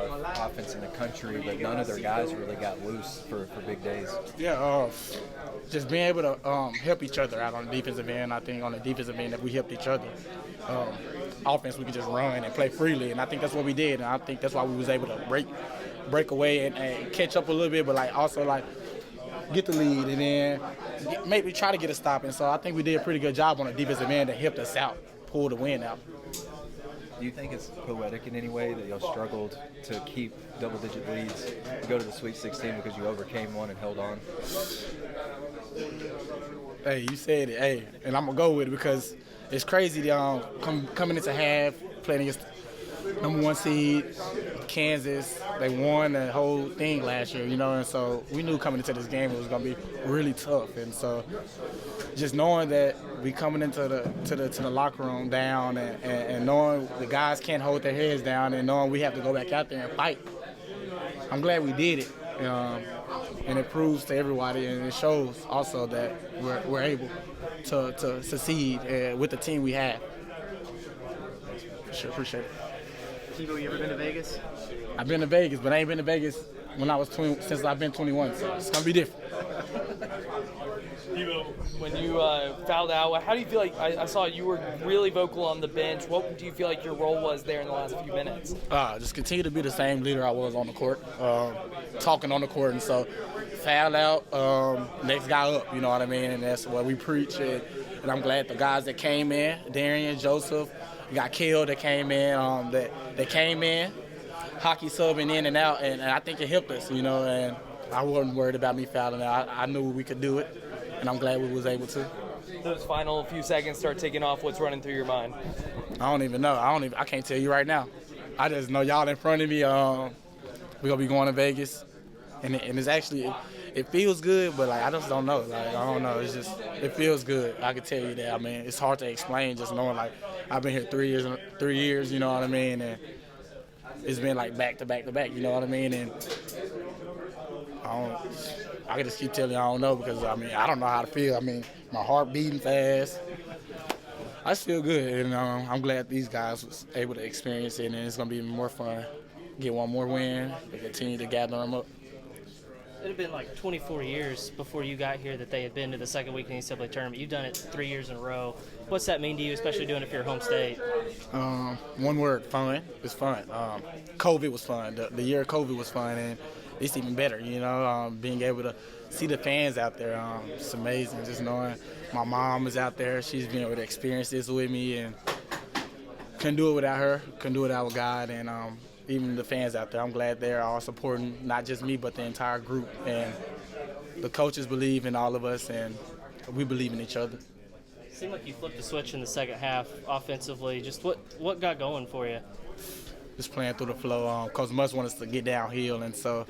offense in the country, but none of their guys really got loose for big days. Yeah, just being able to help each other out on the defensive end. I think on the defensive end, if we helped each other, offense we can just run and play freely, and I think that's what we did. And I think that's why we was able to break away and catch up a little bit, but also get the lead and then maybe try to get a stop. And so I think we did a pretty good job on the defensive end that helped us out, pull the win out. Do you think it's poetic in any way that y'all struggled to keep double-digit leads, go to the Sweet 16 because you overcame one and held on? Hey, you said it. Hey, and I'm going to go with it because it's crazy coming into half, playing against number 1 seed, Kansas. They won the whole thing last year, and so we knew coming into this game it was going to be really tough. And so just knowing that we coming into the locker room down and knowing the guys can't hold their heads down and knowing we have to go back out there and fight, I'm glad we did it. And it proves to everybody, and it shows also that we're able to succeed with the team we have. Sure, appreciate it. Tebow, you ever been to Vegas? I've been to Vegas, but I ain't been to Vegas when I was 20, since I've been 21, so it's gonna be different. When you fouled out, how do you feel like, I saw you were really vocal on the bench. What do you feel like your role was there in the last few minutes? Just continue to be the same leader I was on the court, talking on the court. And so foul out, next guy up, you know what I mean? And that's what we preach. And I'm glad the guys that came in, Darian, Joseph, we got Kale that came in, that came in, hockey subbing in and out, and I think it helped us, and I wasn't worried about me fouling out. I knew we could do it, and I'm glad we was able to. Those final few seconds start ticking off. What's running through your mind? I don't even know. I can't tell you right now. I just know y'all in front of me. We're gonna be going to Vegas, and it's actually it feels good, but I just don't know. I don't know. It's just it feels good. I can tell you that. I mean, it's hard to explain. Just knowing I've been here 3 years. You know what I mean? And it's been back to back to back. You know what I mean? And I can just keep telling you I don't know because I don't know how to feel. I mean, my heart beating fast. I just feel good, and I'm glad these guys was able to experience it, and it's gonna be even more fun. Get one more win, and continue to gather them up. It had been 24 years before you got here that they had been to the second week in the NCAA tournament. You've done it 3 years in a row. What's that mean to you, especially doing it for your home state? One word, fun. It's fun. COVID was fun. The year of COVID was fun, and it's even better, being able to see the fans out there. It's amazing just knowing my mom is out there. She's been able to experience this with me, and couldn't do it without her, couldn't do it without God, and even the fans out there. I'm glad they're all supporting not just me but the entire group, and the coaches believe in all of us, and we believe in each other. It seemed like you flipped the switch in the second half offensively. Just what got going for you? Just playing through the flow. Coach Must wanted us to get downhill, and so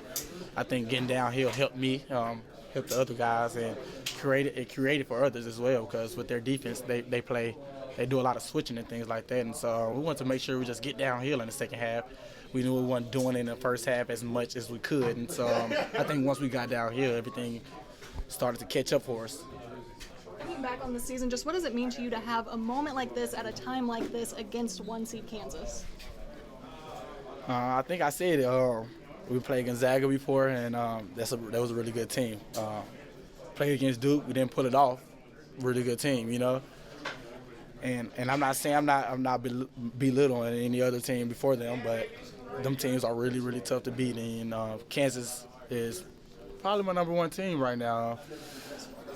I think getting downhill helped me, helped the other guys, and created for others as well, because with their defense they do a lot of switching and things like that, and so we wanted to make sure we just get downhill in the second half. We knew we weren't doing it in the first half as much as we could, and so I think once we got downhill, everything started to catch up for us. Looking back on the season, just what does it mean to you to have a moment like this at a time like this against 1 seed Kansas? I think I said it. We played Gonzaga before, and that was a really good team. Played against Duke, we didn't pull it off. Really good team, And I'm not saying I'm not belittling any other team before them, but them teams are really, really tough to beat. And Kansas is probably my number 1 team right now.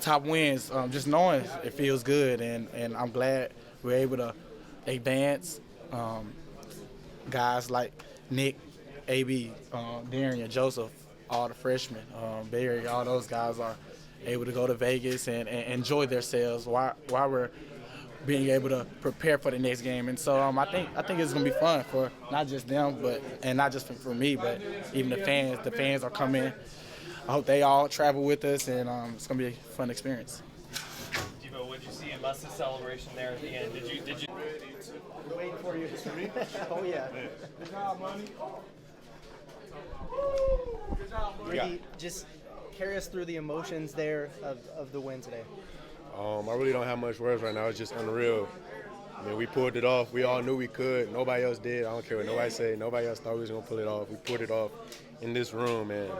Top wins, just knowing it feels good, and I'm glad we're able to advance. Guys like Nick, AB, Darian, Joseph, all the freshmen, Barry, all those guys are able to go to Vegas and enjoy themselves while we're being able to prepare for the next game. And so I think it's gonna be fun for not just them, and not just for me, but even the fans. The fans are coming. I hope they all travel with us, and it's gonna be a fun experience. Tebow, what did you see in Musta's celebration there at the end? Did you? We're waiting for you. Oh yeah. Good job, money. Ricky, just carry us through the emotions there of the win today. I really don't have much words right now. It's just unreal. I mean, we pulled it off. We all knew we could. Nobody else did. I don't care what nobody say. Nobody else thought we was going to pull it off. We pulled it off in this room, and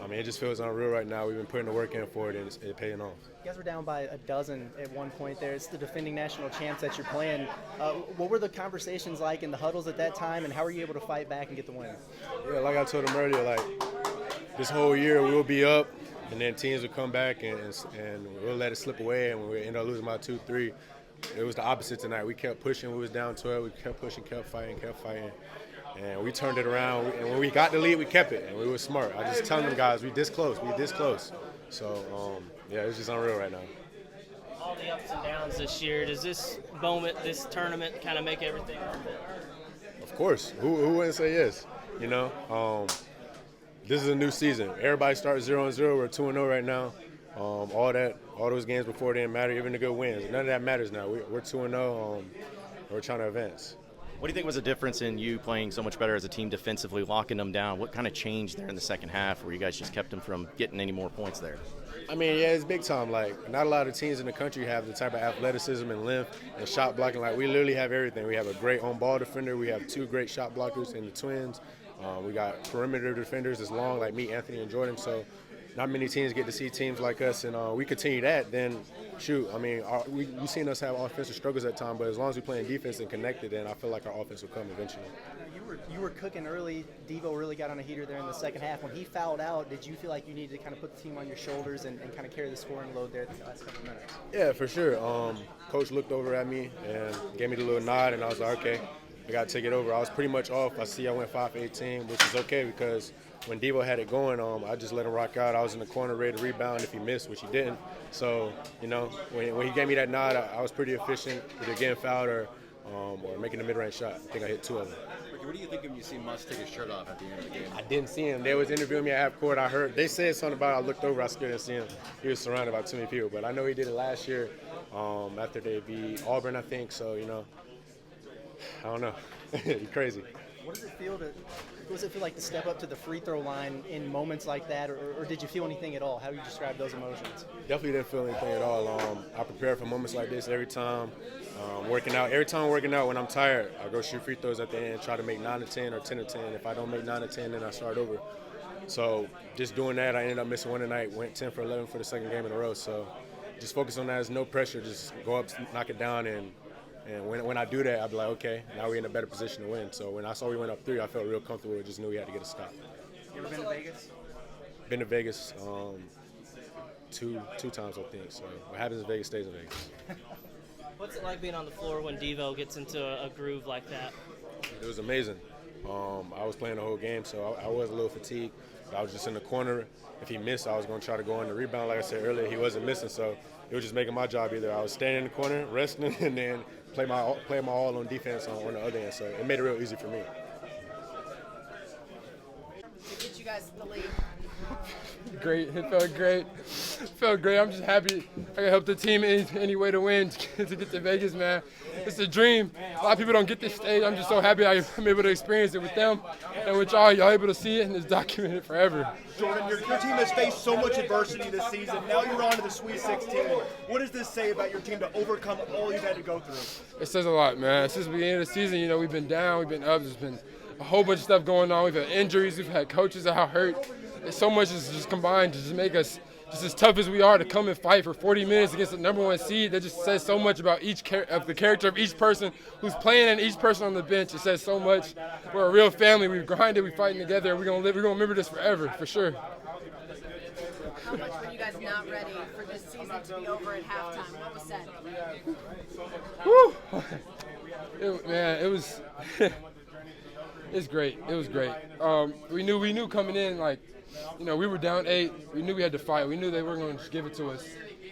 I mean, it just feels unreal right now. We've been putting the work in for it, and it's paying off. You guys were down by a dozen at one point there. It's the defending national champs that you're playing. What were the conversations like in the huddles at that time, and how were you able to fight back and get the win? Yeah, like I told them earlier, like this whole year we'll be up, and then teams will come back, and we'll let it slip away, and we'll end up losing by 2-3. It was the opposite tonight. We kept pushing. We was down 12. We kept pushing, kept fighting. And we turned it around. And when we got the lead, we kept it. And we were smart. I just telling them guys, we this close. So, yeah, it's just unreal right now. All the ups and downs this year, does this moment, this tournament kind of make everything worth it? Of course. Who wouldn't say yes? You know, this is a new season. Everybody starts 0-0. We're 2-0 right now. All those games before didn't matter, even the good wins. None of that matters now. We're 2-0. We're trying to advance. What do you think was the difference in you playing so much better as a team defensively, locking them down? What kind of changed there in the second half where you guys just kept them from getting any more points there? I mean, yeah, it's big time. Like, not a lot of teams in the country have the type of athleticism and length and shot blocking. Like, we literally have everything. We have a great on-ball defender. We have 2 great shot blockers in the Twins. We got perimeter defenders that's long, like me, Anthony, and Jordan. So not many teams get to see teams like us, and we continue that, then shoot, I mean, we've seen us have offensive struggles at times, but as long as we play in defense and connected, then I feel like our offense will come eventually. You were cooking early. Devo really got on a heater there in the second half. When he fouled out, did you feel like you needed to kind of put the team on your shoulders and kind of carry the scoring load there the last couple of minutes? Yeah, for sure. Coach looked over at me and gave me the little nod, and I was like, okay, I got to take it over. I was pretty much off. I went 5 for 18, which is okay because when Devo had it going, I just let him rock out. I was in the corner ready to rebound if he missed, which he didn't. So, you know, when he gave me that nod, I was pretty efficient, either getting fouled or making a mid-range shot. I think I hit 2 of them. Ricky, what do you think when you see Muss take his shirt off at the end of the game? I didn't see him. They was interviewing me at half court. I heard they said something about it. I looked over. I still didn't see him. He was surrounded by too many people. But I know he did it last year after they beat Auburn, I think. So, you know, I don't know. It's crazy. What does it feel like to step up to the free throw line in moments like that, or did you feel anything at all? How do you describe those emotions? Definitely didn't feel anything at all. I prepare for moments like this every time. Working out. Every time I'm working out, when I'm tired, I go shoot free throws at the end, try to make 9 or 10 or 10 or 10. If I don't make 9 or 10, then I start over. So just doing that, I ended up missing one tonight, went 10 for 11 for the second game in a row. So just focus on that. There's no pressure. Just go up, knock it down, and when I do that, I'll be like, okay, now we're in a better position to win. So when I saw we went up 3, I felt real comfortable. Just knew we had to get a stop. You ever been to Vegas? Been to Vegas two times, I think. So what happens in Vegas stays in Vegas. What's it like being on the floor when Devo gets into a groove like that? It was amazing. I was playing the whole game, so I was a little fatigued. I was just in the corner. If he missed, I was going to try to go on the rebound. Like I said earlier, he wasn't missing, so it was just making my job either. I was standing in the corner, resting, and then play my all on defense on the other end. So it made it real easy for me. Get you guys the lead. Great. It felt great. I'm just happy I can help the team any way to win, to get to Vegas, man. It's a dream. A lot of people don't get this stage. I'm just so happy I'm able to experience it with them and with y'all. Y'all able to see it, and it's documented forever. Jordan, your team has faced so much adversity this season. Now you're on to the Sweet 16. What does this say about your team to overcome all you've had to go through? It says a lot, man. Since the beginning of the season, you know, we've been down, we've been up. There's been a whole bunch of stuff going on. We've had injuries. We've had coaches that are hurt. There's so much is just combined to just make us just as tough as we are to come and fight for 40 minutes against the #1 seed. That just says so much about the character of each person who's playing and each person on the bench. It says so much. We're a real family. We've grinded. We're fighting together. We're gonna remember this forever, for sure. How much were you guys not ready for this season to be over at halftime? What was said? Woo! Man, it was. It's great. It was great. We knew coming in, like, you know, we were down 8. We knew we had to fight. We knew they weren't going to just give it to us.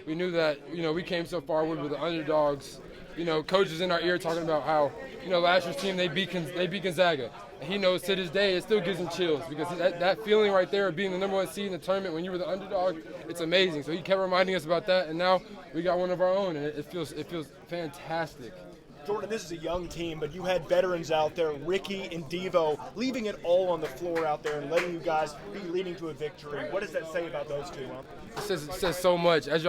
We knew that, you know, we came so far. We were the underdogs. You know, coaches in our ear talking about how, you know, last year's team, they beat Gonzaga. And he knows to this day it still gives him chills because that feeling right there of being the #1 seed in the tournament when you were the underdog, it's amazing. So he kept reminding us about that, and now we got one of our own, and it feels fantastic. Jordan, this is a young team, but you had veterans out there, Ricky and Devo, leaving it all on the floor out there and letting you guys be leading to a victory. What does that say about those two? Huh? It says so much. As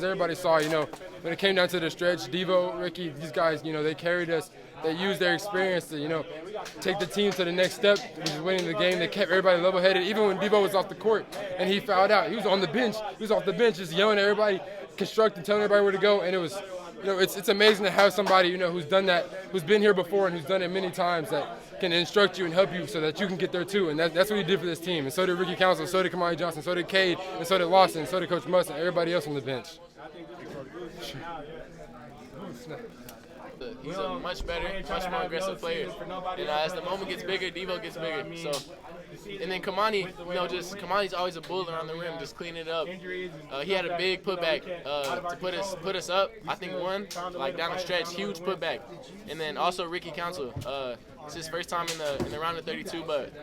everybody saw, when it came down to the stretch, Devo, Ricky, these guys, they carried us. They used their experience to, take the team to the next step, which is winning the game. They kept everybody level-headed. Even when Devo was off the court and he fouled out, he was on the bench. He was off the bench just yelling at everybody, constructing, telling everybody where to go. And it was, it's amazing to have somebody, who's done that, who's been here before and who's done it many times, that can instruct you and help you so that you can get there too. And that's what he did for this team. And so did Ricky Council, so did Kamani Johnson, so did Cade, and so did Lawson, so did Coach Muss, and everybody else on the bench. He's a much better, much more aggressive player. And as the moment gets bigger, Devo gets bigger. So, and then Kamani, Kamani's always a bull around the rim, just cleaning it up. He had a big putback to put us up. I think one, like down the stretch, huge putback. And then also Ricky Council. It's his first time in the round of 32, but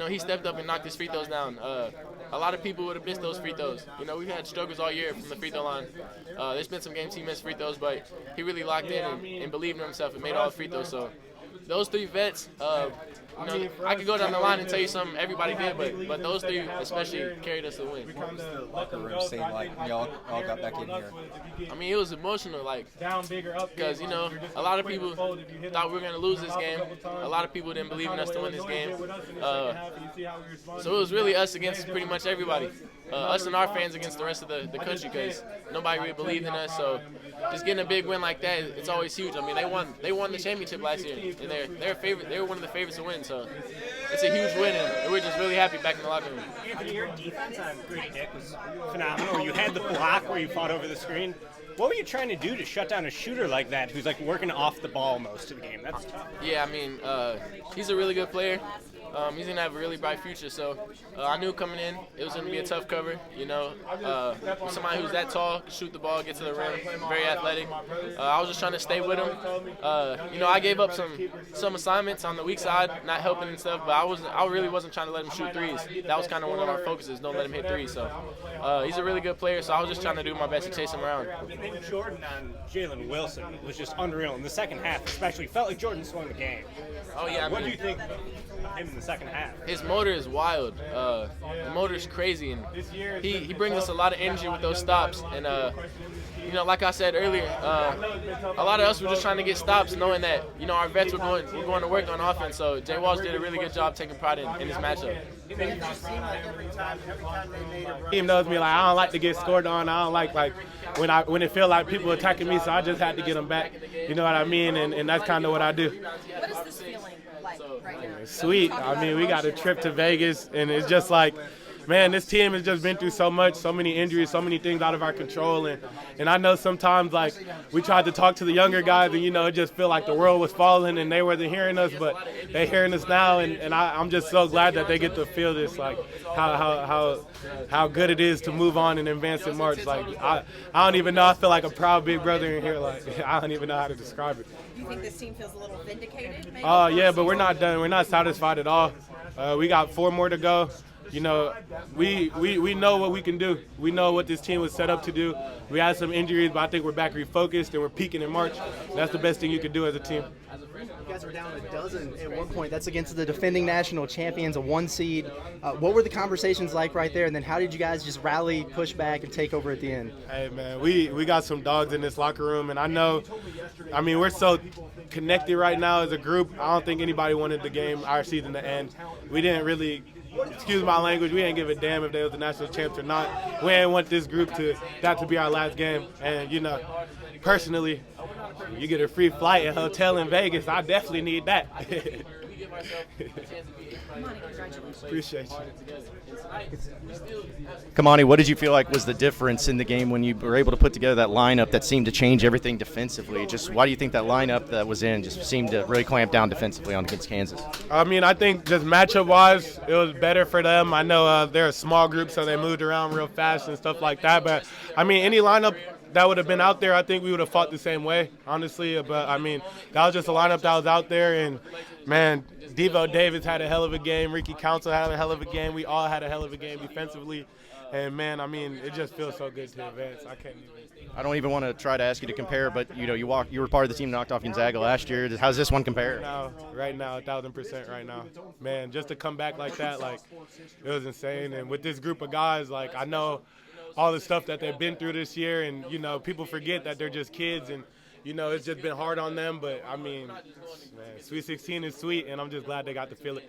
he stepped up and knocked his free throws down. A lot of people would have missed those free throws. We've had struggles all year from the free throw line. There's been some games he missed free throws, but he really locked in and believed in himself and made all the free throws. So those three vets, I could go down the line and tell you something everybody did, but those three especially carried us to win. What was the locker room scene like when y'all all got back in here? I mean, it was emotional, because, a lot of people thought we were going to lose this game. A lot of people didn't believe in us to win this game. So it was really us against pretty much everybody. Us and our fans against the rest of the country, because nobody really believed in us. So just getting a big win like that, it's always huge. I mean, they won the championship last year, and they were one of the favorites to win. So it's a huge win, and we're just really happy back in the locker room. Anthony, your defense on Great Nick was phenomenal. You had the block where you fought over the screen. What were you trying to do to shut down a shooter like that who's working off the ball most of the game? That's tough. Yeah, I mean, he's a really good player. He's going to have a really bright future. So I knew coming in it was going to be a tough cover. Somebody who's that tall, can shoot the ball, get to the rim, very athletic. I was just trying to stay with him. I gave up some assignments on the weak side, not helping and stuff, but I really wasn't trying to let him shoot threes. That was kind of one of our focuses, don't let him hit threes. So he's a really good player, so I was just trying to do my best to chase him around. I think Jordan on Jalen Wilson was just unreal in the second half, especially. Felt like Jordan swung the game. Oh, yeah. What do you think of him in the second half? His motor is wild. The motor is crazy, and he brings us a lot of energy with those stops. And like I said earlier, a lot of us were just trying to get stops, knowing that our vets were going to work on offense. So Jay Walsh did a really good job taking pride in his matchup. Team knows me, I don't like to get scored on. I don't like when it feel like people attacking me, so I just had to get them back. You know what I mean? And that's kind of what I do. What is this feeling like right now? It's sweet. I mean, we got a trip to Vegas, and it's just like, man, this team has just been through so much, so many injuries, so many things out of our control. And I know sometimes, we tried to talk to the younger guys, and, it just feel like the world was falling and they wasn't hearing us, but they're hearing us now. And I'm just so glad that they get to feel this, how good it is to move on and advance in March. I don't even know. I feel like a proud big brother in here. I don't even know how to describe it. Do you think this team feels a little vindicated? Yeah, but we're not done. We're not satisfied at all. We got 4 more to go. We know what we can do. We know what this team was set up to do. We had some injuries, but I think we're back refocused and we're peaking in March. That's the best thing you can do as a team. You guys were down a dozen at one point. That's against the defending national champions, a 1 seed. What were the conversations like right there? And then how did you guys just rally, push back, and take over at the end? Hey, man, we got some dogs in this locker room. And we're so connected right now as a group. I don't think anybody wanted our season to end. We didn't really, excuse my language, we didn't give a damn if they was the national champs or not. We didn't want this group to be our last game. And, personally, you get a free flight and hotel in Vegas, I definitely need that. Appreciate you. Kamani, what did you feel like was the difference in the game when you were able to put together that lineup that seemed to change everything defensively? Just why do you think that lineup that was in just seemed to really clamp down defensively against Kansas? I think just matchup-wise, it was better for them. I know they're a small group, so they moved around real fast and stuff like that. But, any lineup that would have been out there, I think we would have fought the same way, honestly. But, that was just a lineup that was out there. And, Man, Devo Davis had a hell of a game. Ricky Council had a hell of a game. We all had a hell of a game defensively. And, man, I mean, it just feels so good to advance. I can't even. I don't even want to try to ask you to compare, but you were part of the team that knocked off Gonzaga last year. How's this one compare? Right now, 1,000% right now. Man, just to come back like that, like, it was insane. And with this group of guys, like, I know all the stuff that they've been through this year, and, people forget that they're just kids, and, it's just been hard on them. But, I mean, man, Sweet 16 is sweet, and I'm just glad they got to feel it.